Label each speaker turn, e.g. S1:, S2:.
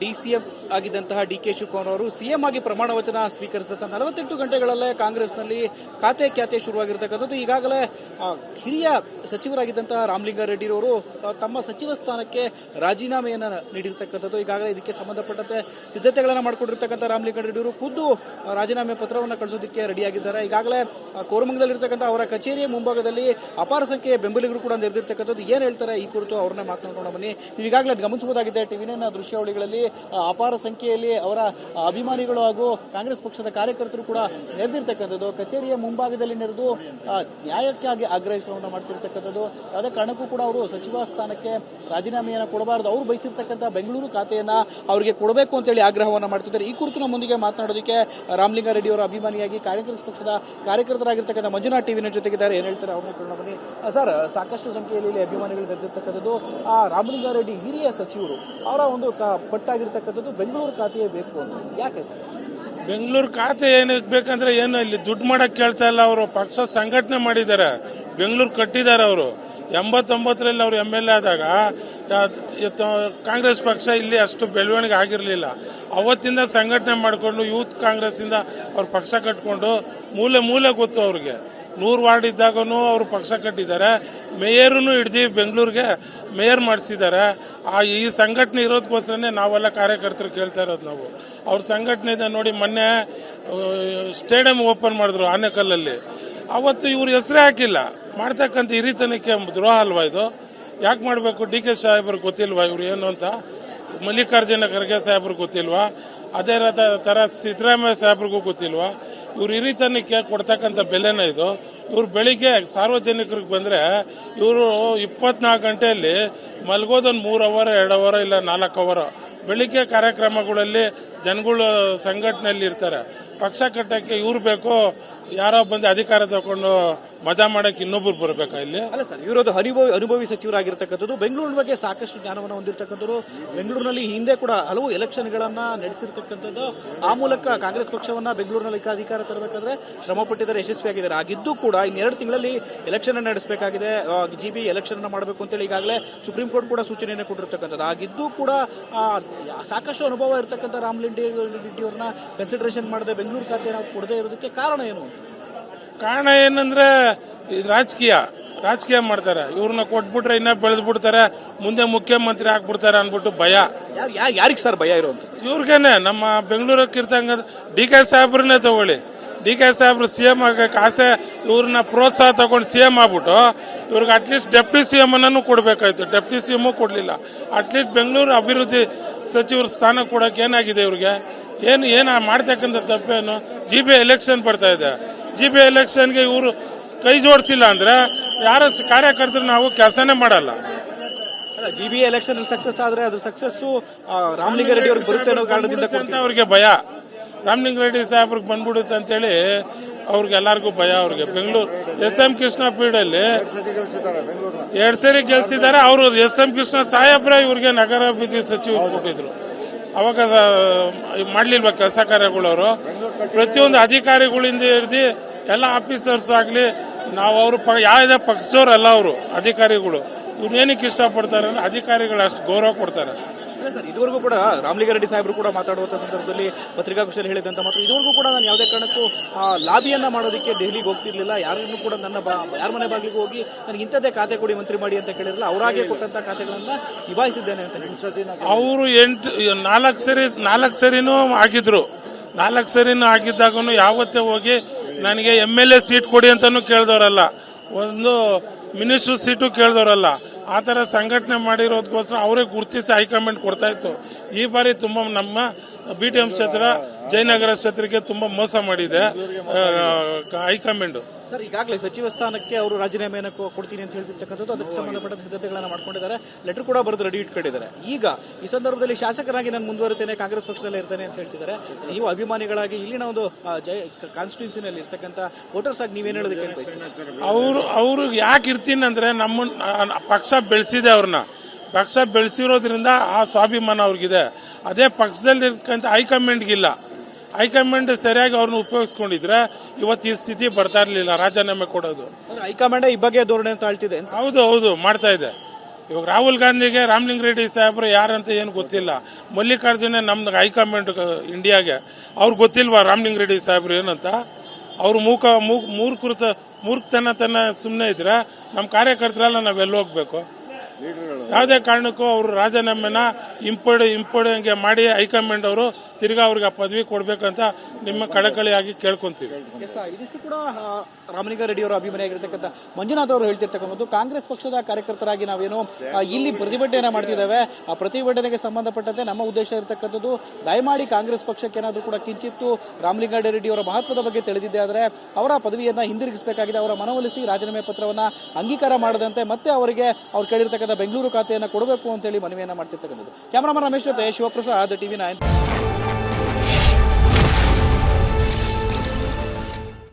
S1: DCM ಆಗಿದ್ದಂತಹ DK. Shivakumar ಅವರು CM ಆಗಿ ಪ್ರಮಾಣ ವಚನ ಸ್ವೀಕರಿಸಿದ 48 ಗಂಟೆಗಳಲ್ಲೇ ಕಾಂಗ್ರೆಸ್ನಲ್ಲಿ ಖಾತೆ ಶುರುವಾಗಿರ್ತಕ್ಕಂಥದ್ದು. ಈಗಾಗಲೇ ಹಿರಿಯ ಸಚಿವರಾಗಿದ್ದಂತಹ ರಾಮಲಿಂಗಾರೆಡ್ಡಿ ಅವರು ತಮ್ಮ ಸಚಿವ ಸ್ಥಾನಕ್ಕೆ ರಾಜೀನಾಮೆಯನ್ನು ನೀಡಿರ್ತಕ್ಕಂಥದ್ದು. ಈಗಾಗಲೇ ಇದಕ್ಕೆ ಸಂಬಂಧಪಟ್ಟಂತೆ ಸಿದ್ಧತೆಗಳನ್ನು ಮಾಡಿಕೊಂಡಿರ್ತಕ್ಕಂಥ ರಾಮಲಿಂಗಾರೆಡ್ಡಿ ಅವರು ಖುದ್ದು ರಾಜೀನಾಮೆ ಪತ್ರವನ್ನು ಕಳಿಸೋದಕ್ಕೆ ರೆಡಿಯಾಗಿದ್ದಾರೆ. ಈಗಾಗಲೇ ಕೋರಮಂಗಲದಲ್ಲಿರ್ತಕ್ಕಂಥ ಅವರ ಕಚೇರಿಯ ಮುಂಭಾಗದಲ್ಲಿ ಅಪಾರ ಸಂಖ್ಯೆಯ ಬೆಂಬಲಿಗರು ಕೂಡ ನೆರೆದಿರ್ತಕ್ಕಂಥದ್ದು. ಏನು ಹೇಳ್ತಾರೆ ಈ ಕುರಿತು ಅವ್ರನ್ನೇ ಮಾತನಾಡೋಣ ಬನ್ನಿ. ನೀವು ಈಗಾಗಲೇ ಗಮನಿಸಬಹುದಾಗಿದೆ ಟಿವಿನ ದೃಶ್ಯಾವಳಿಗಳಲ್ಲಿ ಅಪಾರ ಸಂಖ್ಯೆಯಲ್ಲಿ ಅವರ ಅಭಿಮಾನಿಗಳು ಹಾಗೂ ಕಾಂಗ್ರೆಸ್ ಪಕ್ಷದ ಕಾರ್ಯಕರ್ತರು ಕೂಡ ನೆರೆದಿರ್ತಕ್ಕಂಥದ್ದು. ಕಚೇರಿಯ ಮುಂಭಾಗದಲ್ಲಿ ನೆರೆದು ನ್ಯಾಯಕ್ಕಾಗಿ ಆಗ್ರಹಿಸವನ್ನು ಮಾಡ್ತಿರ್ತಕ್ಕಂಥದ್ದು. ಯಾವುದೇ ಕಾರಣಕ್ಕೂ ಕೂಡ ಅವರು ಸಚಿವ ಸ್ಥಾನಕ್ಕೆ ರಾಜೀನಾಮೆಯನ್ನು ಕೊಡಬಾರದು, ಅವರು ಬಯಸಿರ್ತಕ್ಕಂಥ ಬೆಂಗಳೂರು ಖಾತೆಯನ್ನ ಅವರಿಗೆ ಕೊಡಬೇಕು ಅಂತೇಳಿ ಆಗ್ರಹವನ್ನು ಮಾಡ್ತಿದ್ದಾರೆ. ಈ ಕುರಿತು ನಮ್ಮೊಂದಿಗೆ ಮಾತನಾಡೋದಕ್ಕೆ ರಾಮಲಿಂಗಾರೆಡ್ಡಿ ಅವರ ಅಭಿಮಾನಿಯಾಗಿ ಕಾಂಗ್ರೆಸ್ ಪಕ್ಷದ ಕಾರ್ಯಕರ್ತರಾಗಿರ್ತಕ್ಕಂಥ ಮಂಜುನಾಥ್ ಟಿವಿನ ಜೊತೆಗಿದ್ದಾರೆ. ಏನು ಹೇಳ್ತಾರೆ ಅವ್ರನ್ನ ಕೇಳೋಣ ಬನ್ನಿ. ಸರ್, ಸಾಕಷ್ಟು ಸಂಖ್ಯೆಯಲ್ಲಿ ಅಭಿಮಾನಿಗಳು ನೆರೆದಿರ್ತಕ್ಕಂಥದ್ದು. ರಾಮಲಿಂಗಾರೆಡ್ಡಿ ಹಿರಿಯ ಸಚಿವರು, ಅವರ ಒಂದು ಪಟ್ಟಾಗಿರ್ತಕ್ಕಂಥದ್ದು ಬೆಂಗಳೂರು ಖಾತೆಯೇ ಬೇಕು ಅಂತ. ಯಾಕೆ ಸರ್
S2: ಬೆಂಗಳೂರು ಖಾತೆ ಏನಕ್ಕೆ ಬೇಕಂದ್ರೆ ಏನು ಇಲ್ಲಿ ದುಡ್ಡು ಮಾಡಕ್ ಕೇಳ್ತಾ ಇಲ್ಲ. ಅವರು ಪಕ್ಷ ಸಂಘಟನೆ ಮಾಡಿದ್ದಾರೆ, ಬೆಂಗಳೂರು ಕಟ್ಟಿದ್ದಾರೆ. ಅವರು 89ರಲ್ಲಿ ಅವರು MLA ಆದಾಗ ಕಾಂಗ್ರೆಸ್ ಪಕ್ಷ ಇಲ್ಲಿ ಅಷ್ಟು ಬೆಳವಣಿಗೆ ಆಗಿರಲಿಲ್ಲ. ಅವತ್ತಿಂದ ಸಂಘಟನೆ ಮಾಡಿಕೊಂಡು ಯೂತ್ ಕಾಂಗ್ರೆಸ್ ಇಂದ ಅವ್ರ ಪಕ್ಷ ಕಟ್ಕೊಂಡು ಮೂಲೆ ಗೊತ್ತು ಅವ್ರಿಗೆ. 100 ವಾರ್ಡ್ ಇದ್ದಾಗೂ ಅವರು ಪಕ್ಷ ಕಟ್ಟಿದ್ದಾರೆ. ಮೇಯರ್ನು ಹಿಡ್ದು ಬೆಂಗಳೂರಿಗೆ ಮೇಯರ್ ಮಾಡಿಸಿದ್ದಾರೆ. ಈ ಸಂಘಟನೆ ಇರೋದಕ್ಕೋಸ್ಕರನೇ ನಾವೆಲ್ಲ ಕಾರ್ಯಕರ್ತರು ಕೇಳ್ತಾ ಇರೋದು. ನಾವು ಅವ್ರ ಸಂಘಟನೆ ಇದೆ ನೋಡಿ. ಮೊನ್ನೆ ಸ್ಟೇಡಿಯಂ ಓಪನ್ ಮಾಡಿದ್ರು ಆನೇಕಲ್ಲಲ್ಲಿ. ಅವತ್ತು ಇವ್ರು ಹೆಸರೇ ಹಾಕಿಲ್ಲ. ಮಾಡ್ತಕ್ಕಂಥ ಹಿರಿತನಕ್ಕೆ ದ್ರೋಹ ಅಲ್ವಾ ಇದು? ಯಾಕೆ ಮಾಡಬೇಕು? ಡಿ.ಕೆ. ಸಾಹೇಬ್ರಿಗೆ ಗೊತ್ತಿಲ್ವಾ ಇವ್ರು ಏನು ಅಂತ? ಮಲ್ಲಿಕಾರ್ಜುನ ಖರ್ಗೆ ಸಾಹೇಬ್ರಿಗೆ ಗೊತ್ತಿಲ್ವಾ? ಅದೇ ತರ ಸಿದ್ದರಾಮಯ್ಯ ಸಾಹೇಬ್ರಿಗೂ ಗೊತ್ತಿಲ್ವಾ? ಇವ್ರು ಹಿರಿತನಕ್ಕೆ ಕೊಡ್ತಕ್ಕಂಥ ಬೆಲೆನ ಇದು. ಇವ್ರು ಬೆಳಿಗ್ಗೆ ಸಾರ್ವಜನಿಕರಿಗೆ ಬಂದ್ರೆ ಇವರು 24 ಗಂಟೆಯಲ್ಲಿ ಮಲಗೋದೊಂದು 3 ಅವರ್ 2 ಅವರ್ ಇಲ್ಲ 4 ಅವರ್ ಬೆಳಿಗ್ಗೆ ಕಾರ್ಯಕ್ರಮಗಳಲ್ಲಿ ಜನಗಳು ಸಂಘಟನೆಯಲ್ಲಿ ಇರ್ತಾರೆ. ಪಕ್ಷ ಕಟ್ಟಕ್ಕೆ ಇವ್ರು ಬೇಕು, ಯಾರೋ ಬಂದು ಅಧಿಕಾರ ತಗೊಂಡು ಮಜಾ ಮಾಡಕ್ಕೆ ಇನ್ನೊಬ್ರು ಬರಬೇಕಾ ಇಲ್ಲಿ?
S1: ಅಲ್ಲ ಸರ್, ಇವರದು ಅನುಭವಿ ಸಚಿವರಾಗಿರ್ತಕ್ಕಂಥದ್ದು, ಬೆಂಗಳೂರಿನ ಬಗ್ಗೆ ಸಾಕಷ್ಟು ಜ್ಞಾನವನ್ನು ಹೊಂದಿರತಕ್ಕಂಥದ್ದು. ಬೆಂಗಳೂರಿನಲ್ಲಿ ಹಿಂದೆ ಕೂಡ ಹಲವು ಎಲೆಕ್ಷನ್ಗಳನ್ನ ನಡೆಸಿರ್ತಕ್ಕಂಥದ್ದು. ಆ ಮೂಲಕ ಕಾಂಗ್ರೆಸ್ ಪಕ್ಷವನ್ನ ಬೆಂಗಳೂರಿನಲ್ಲಿ ಅಧಿಕಾರ ತರಬೇಕಾದ್ರೆ ಶ್ರಮ ಪಟ್ಟಿದ್ದಾರೆ, ಯಶಸ್ವಿಯಾಗಿದ್ದಾರೆ. ಆಗಿದ್ದು ಕೂಡ ಇನ್ನೆರಡು ತಿಂಗಳಲ್ಲಿ ಎಲೆಕ್ಷನ್ ನಡೆಸಬೇಕಾಗಿದೆ, GB ಎಲೆಕ್ಷನ್ ಮಾಡಬೇಕು ಅಂತೇಳಿ ಈಗಾಗಲೇ ಸುಪ್ರೀಂ ಕೋರ್ಟ್ ಕೂಡ ಸೂಚನೆಯನ್ನು ಕೊಟ್ಟಿರ್ತಕ್ಕಂಥದ್ದು. ಆಗಿದ್ದು ಕೂಡ ಸಾಕಷ್ಟು ಅನುಭವ ಇರತಕ್ಕಂಥ ರಾಮಲಿಂಗಾರೆಡ್ಡಿ ಅವ್ರನ್ನ ಕನ್ಸಿಡರೇಷನ್ ಮಾಡದೆ ಬೆಂಗಳೂರು ಖಾತೆ ನಾವು ಕೊಡದೇ ಇರೋದಕ್ಕೆ ಕಾರಣ ಏನು ಅಂತ?
S2: ಕಾರಣ ಏನಂದ್ರೆ ರಾಜಕೀಯ ಮಾಡ್ತಾರೆ. ಇವ್ರನ್ನ ಕೊಟ್ಬಿಟ್ರೆ ಇನ್ನ ಬೆಳೆದ್ ಬಿಡ್ತಾರೆ, ಮುಂದೆ ಮುಖ್ಯಮಂತ್ರಿ ಆಗ್ಬಿಡ್ತಾರೆ ಅನ್ಬಿಟ್ಟು ಭಯ.
S1: ಯಾರಿಗೆ ಸರ್ ಭಯ ಇರುವಂತ?
S2: ಇವ್ರಿಗೇನೆ, ನಮ್ಮ ಬೆಂಗಳೂರಕ್ಕೆ ಇರ್ತಂಗ ಡಿ.ಕೆ. ಸಾಹೇಬ್ರನ್ನೇ ತಗೊಳ್ಳಿ. ಡಿ.ಕೆ. ಸಾಹೇಬ್ರು CM ಆಗಕ್ಕೆ ಆಸೆ, ಇವ್ರನ್ನ ಪ್ರೋತ್ಸಾಹ ತಗೊಂಡು CM ಆಗ್ಬಿಟ್ಟು ಇವ್ರಿಗೆ ಅಟ್ಲೀಸ್ಟ್ ಡೆಪ್ಟಿ CM ಅನ್ನೂ ಕೊಡ್ಬೇಕಾಯ್ತು. ಡೆಪ್ಟಿ CM ಕೊಡ್ಲಿಲ್ಲ. ಅಟ್ಲೀಸ್ಟ್ ಬೆಂಗಳೂರು ಅಭಿವೃದ್ಧಿ ಸಚಿವರ ಸ್ಥಾನ ಕೊಡಕ್ಕೆ ಏನಾಗಿದೆ ಇವ್ರಿಗೆ? ಏನು ಮಾಡ್ತಕ್ಕಂಥ ತಪ್ಪೇನು? GB ಎಲೆಕ್ಷನ್ ಬರ್ತಾ ಇದೆ. GB ಎಲೆಕ್ಷನ್ಗೆ ಇವರು ಕೈ ಜೋಡಿಸಿಲ್ಲ ಅಂದ್ರೆ ಯಾರ ಕಾರ್ಯಕರ್ತರು ನಾವು ಕೆಲಸನೇ ಮಾಡಲ್ಲ.
S1: GB ಎಲೆಕ್ಷನ್ ಸಕ್ಸಸ್ ಆದ್ರೆ ಅದು ಸಕ್ಸಸ್ ರಾಮಲಿಂಗಾರೆಡ್ಡಿ ಅವ್ರಿಗೆ ಬರುತ್ತೆ ಅನ್ನೋ ಕಾರಣದಿಂದ
S2: ಅವ್ರಿಗೆ ಭಯ. ರಾಮಲಿಂಗಾರೆಡ್ಡಿ ಸಾಹೇಬ್ರಿಗೆ ಬಂದ್ಬಿಡುತ್ತೆ ಅಂತೇಳಿ ಅವ್ರಿಗೆ ಎಲ್ಲರಿಗೂ ಭಯ. ಅವ್ರಿಗೆ ಬೆಂಗಳೂರು SM ಕೃಷ್ಣ ಪೀಡಲ್ಲಿ 2 ಸರಿ ಗೆಲ್ಸಿದ್ದಾರೆ. ಅವರು SM ಕೃಷ್ಣ ಸಾಹೇಬ್ರ ಇವ್ರಿಗೆ ನಗರಾಭಿವೃದ್ಧಿ ಸಚಿವ ಕೊಟ್ಟಿದ್ರು. ಅವಾಗ ಮಾಡ್ಲಿಲ್ವಾ ಕೆಲಸ ಕಾರ್ಯಗಳು? ಅವರು ಪ್ರತಿಯೊಂದು ಅಧಿಕಾರಿಗಳಿಂದ ಹಿಡಿದು ಎಲ್ಲ ಆಫೀಸರ್ಸ್ ಆಗ್ಲಿ, ನಾವು ಅವರು ಯಾವುದೇ ಪಕ್ಷದವ್ರಲ್ಲ. ಅವರು ಅಧಿಕಾರಿಗಳು ಇವ್ರೇನಕ್ಕೆ ಇಷ್ಟಪಡ್ತಾರೆ ಅಂದ್ರೆ ಅಧಿಕಾರಿಗಳು ಅಷ್ಟು ಗೌರವ ಕೊಡ್ತಾರೆ.
S1: ಇದುವರೆಗೂ ಕೂಡ ರಾಮಲಿಂಗಾರೆಡ್ಡಿ ಸಾಹೇಬರು ಕೂಡ ಮಾತಾಡುವಂತ ಸಂದರ್ಭದಲ್ಲಿ ಪತ್ರಿಕಾಗೋಷ್ಠಿಯಲ್ಲಿ ಹೇಳಿದಂತ ಮಾತು, ಇದುವರೆಗೂ ಕೂಡ ನಾನು ಯಾವುದೇ ಕಾರಣಕ್ಕೂ ಲಾಬಿಯನ್ನ ಮಾಡೋದಕ್ಕೆ ದೆಹಲಿಗೆ ಹೋಗ್ತಿರ್ಲಿಲ್ಲ. ಯಾರನ್ನು ಕೂಡ ಯಾರ ಮನೆ ಬಾಗಿಲಿಗೆ ಹೋಗಿ ನನಗೆ ಇಂಥದ್ದೇ ಖಾತೆ ಕೊಡಿ, ಮಂತ್ರಿ ಮಾಡಿ ಅಂತ ಕೇಳಿರಲ್ಲ. ಅವರಾಗೆ ಕೊಟ್ಟಂತ ಖಾತೆಗಳನ್ನ ನಿಭಾಯಿಸಿದ್ದೇನೆ ಅಂತ
S2: ಅವರು 4 ಸರಿನೂ ಆಗಿದ್ರು. 4 ಸರಿನೂ ಆಗಿದ್ದಾಗೂ ಯಾವತ್ತೇ ಹೋಗಿ ನನಗೆ MLA ಸೀಟ್ ಕೊಡಿ ಅಂತಾನು ಕೇಳಿದವರಲ್ಲ, ಒಂದು ಮಿನಿಸ್ಟರ್ ಸೀಟು ಕೇಳಿದವರಲ್ಲ. ಆ ಥರ ಸಂಘಟನೆ ಮಾಡಿರೋದಕ್ಕೋಸ್ಕರ ಅವರೇ ಗುರುತಿಸಿ ಹೈಕಮಾಂಡ್ ಕೊಡ್ತಾ ಇತ್ತು. ಈ ಬಾರಿ ತುಂಬ ನಮ್ಮ BTM ಕ್ಷೇತ್ರ, ಜಯನಗರ ಕ್ಷೇತ್ರಕ್ಕೆ ತುಂಬ ಮೋಸ ಮಾಡಿದೆ ಹೈಕಮಾಂಡ್.
S1: ಸರ್, ಈಗಾಗಲೇ ಸಚಿವ ಸ್ಥಾನಕ್ಕೆ ಅವರು ರಾಜೀನಾಮೆಯನ್ನು ಕೊಡ್ತೀನಿ ಅಂತ ಹೇಳ್ತಿರ್ತಕ್ಕಂಥದ್ದು. ಅದಕ್ಕೆ ಸಂಬಂಧಪಟ್ಟ ಸಿದ್ಧತೆಗಳನ್ನು ಮಾಡ್ಕೊಂಡಿದ್ದಾರೆ. ಲೆಟರ್ ಕೂಡ ಬರೆದು ರೆಡಿ ಇಟ್ಕೊಂಡಿದ್ದಾರೆ. ಈಗ ಈ ಸಂದರ್ಭದಲ್ಲಿ ಶಾಸಕರಾಗಿ ನಾನು ಮುಂದುವರಿತೇನೆ, ಕಾಂಗ್ರೆಸ್ ಪಕ್ಷದಲ್ಲೇ ಇರ್ತೇನೆ ಅಂತ ಹೇಳ್ತಿದ್ದಾರೆ. ನೀವು ಅಭಿಮಾನಿಗಳಾಗಿ ಇಲ್ಲಿನ ಒಂದು ಕಾನ್ಸ್ಟಿಟ್ಯೂನ್ಸಿನಲ್ಲಿ ಇರ್ತಕ್ಕಂಥ ವೋಟರ್ಸ್ ಆಗಿ ನೀವೇನು ಹೇಳೋದಕ್ಕೆ ಬಯಸ್ತೀರಿ?
S2: ಅವರು ಯಾಕೆ ಇರ್ತೀನಿ ಅಂದ್ರೆ ನಮ್ಮ ಪಕ್ಷ ಬೆಳೆಸಿದೆ. ಅವ್ರನ್ನ ಪಕ್ಷ ಬೆಳೆಸಿರೋದ್ರಿಂದ ಆ ಸ್ವಾಭಿಮಾನ ಅವ್ರಿಗಿದೆ. ಅದೇ ಪಕ್ಷದಲ್ಲಿ ಇರ್ತಕ್ಕಂಥ ಹೈಕಮಾಂಡ್ಗಿಲ್ಲ. ಹೈಕಮಾಂಡ್ ಸರಿಯಾಗಿ ಅವ್ರನ್ನ ಉಪಯೋಗಿಸ್ಕೊಂಡಿದ್ರೆ ಇವತ್ತು ಈ ಸ್ಥಿತಿ ಬರ್ತಾ ಇರಲಿಲ್ಲ. ರಾಜೀನಾಮೆ ಕೊಡೋದು
S1: ಹೈಕಮಾಂಡ್ ಈ ಬಗ್ಗೆ ಧೋರಣೆ ತಾಳ್ತಿದೆ.
S2: ಹೌದು ಮಾಡ್ತಾ ಇದೆ. ಇವಾಗ ರಾಹುಲ್ ಗಾಂಧಿಗೆ ರಾಮಲಿಂಗ ರೆಡ್ಡಿ ಸಾಹೇಬ್ರು ಯಾರಂತ ಏನು ಗೊತ್ತಿಲ್ಲ. ಮಲ್ಲಿಕಾರ್ಜುನ ನಮ್ದು ಹೈಕಮಾಂಡ್ ಇಂಡಿಯಾಗೆ ಅವ್ರಿಗೆ ಗೊತ್ತಿಲ್ವಾ ರಾಮಲಿಂಗ ರೆಡ್ಡಿ ಸಾಹೇಬ್ರು ಏನಂತ? ಅವರು ಮೂರ್ಖತನ ಸುಮ್ಮನೆ ಇದ್ರೆ ನಮ್ಮ ಕಾರ್ಯಕರ್ತರೆಲ್ಲ ನಾವೆಲ್ಲ ಹೋಗ್ಬೇಕು? ಯಾವುದೇ ಕಾರಣಕ್ಕೂ ಅವರು ರಾಜೀನಾಮೆನ ಇಂಪೋರ್ಡಿಂಗ್ ಮಾಡಿ ಹೈಕಮಾಂಡ್ ಅವರು ತಿರ್ಗಾ ಅವ್ರಿಗೆ ಆ ಪದವಿ ಕೊಡ್ಬೇಕಂತ ನಿಮ್ಮ ಕಳಕಳಿಯಾಗಿ ಕೇಳ್ಕೊಂತೀವಿ.
S1: ಇದಿಷ್ಟು ಕೂಡ ರಾಮಲಿಂಗ ರೆಡ್ಡಿ ಅವರ ಅಭಿಮಾನಿಯಾಗಿರ್ತಕ್ಕಂಥ ಮಂಜುನಾಥ್ ಅವರು ಹೇಳ್ತಿರ್ತಕ್ಕಂಥದ್ದು, ಕಾಂಗ್ರೆಸ್ ಪಕ್ಷದ ಕಾರ್ಯಕರ್ತರಾಗಿ ನಾವೇನು ಇಲ್ಲಿ ಪ್ರತಿಭಟನೆ ಮಾಡ್ತಿದ್ದೇವೆ, ಆ ಪ್ರತಿಭಟನೆಗೆ ಸಂಬಂಧಪಟ್ಟಂತೆ ನಮ್ಮ ಉದ್ದೇಶ ಇರತಕ್ಕಂಥದ್ದು ದಯಮಾಡಿ ಕಾಂಗ್ರೆಸ್ ಪಕ್ಷಕ್ಕೆ ಏನಾದರೂ ಕೂಡ ಕಿಂಚಿತ್ತು ರಾಮಲಿಂಗ ರೆಡ್ಡಿ ಅವರ ಮಹತ್ವದ ಬಗ್ಗೆ ತಿಳಿದಿದ್ದೆ ಆದರೆ ಅವರ ಪದವಿಯನ್ನು ಹಿಂದಿರುಗಿಸಬೇಕಾಗಿದೆ, ಅವರ ಮನವೊಲಿಸಿ ರಾಜೀನಾಮೆ ಪತ್ರವನ್ನು ಅಂಗೀಕಾರ ಮಾಡದಂತೆ ಮತ್ತೆ ಅವರಿಗೆ ಅವ್ರು ಕೇಳಿರ್ತಕ್ಕಂಥ ಬೆಂಗಳೂರು ಖಾತೆಯನ್ನು ಕೊಡಬೇಕು ಅಂತೇಳಿ ಮನವಿಯನ್ನು ಮಾಡ್ತಿರ್ತಕ್ಕಂಥದ್ದು. ಕ್ಯಾಮರಾಮನ್ ರಮೇಶ್ ಜೊತೆ ಶಿವಪ್ರಸಾದ್, TV9.